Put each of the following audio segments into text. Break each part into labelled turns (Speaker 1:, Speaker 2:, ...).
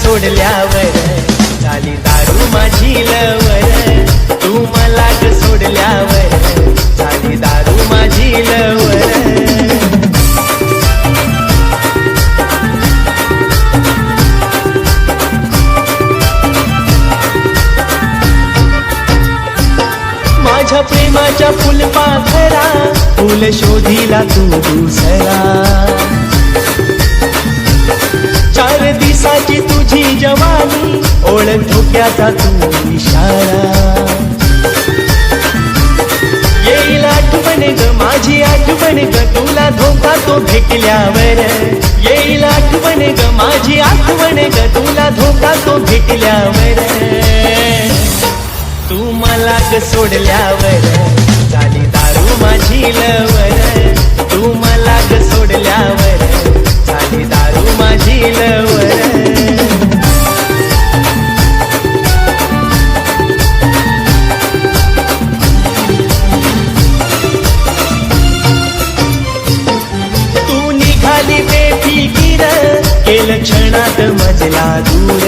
Speaker 1: सोडल्यावर झाली दारू माझी लवर, तू मला ग सोडल्यावर झाली दारू माझी लवर। माझ्या प्रेमाच्या फुलपाखरा फुल शोधिला तू दुसरा, 4 दिवसाची तुझी जवानी ओळख धोक्याचा तू इशारा। येईल आठवण ग माझी आठवण ग तुला धोका तो भेटल्यावर, येईल आठवण ग माझी आठवण ग तुला धोका तो भेटल्यावर। तू मला ग सोडल्यावर झाली दारू माझी लवर, तू मला ग सोडल्यावर झाली दारू माझी लवर। तू निघाली बेफिकीर केलं क्षणात मजला दूर,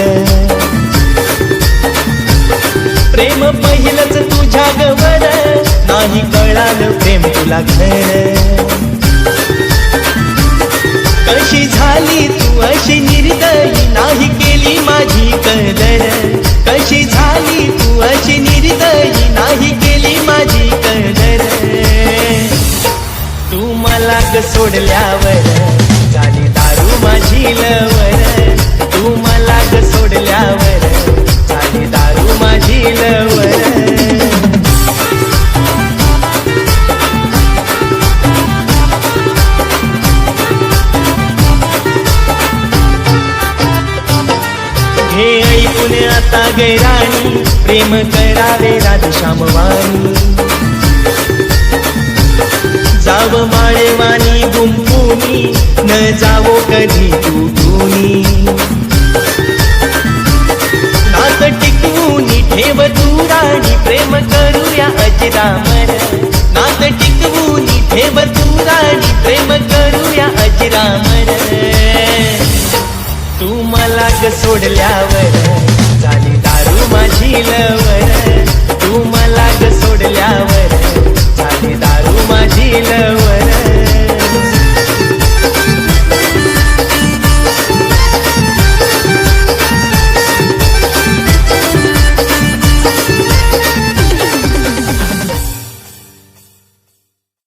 Speaker 1: प्रेम पहिलंच तुझ्या गवर नाही कळालं प्रेम तुला घर। कशी झाली तू अशी निर्दयी नाही केली माझी कदर, कशी झाली तू अशी निर्दयी नाही केली माझी कदर। तू मला ग सोडल्यावर झाली दारू माझी लवर, तू मला ग सोडल्यावर झाली दारू माझी लवर। हे ऐकून आता गैराणी प्रेम करावे राधश्यामवाणी, जाव माळेवाणी गुंपुनी न जावो कधी तुटूनी, नात टिकवूनी ठेव तू राणी प्रेम करूया अजरामर, नात टिकवूनी ठेव तू राणी प्रेम करूया अजरामर। तू मला ग सोडल्यावर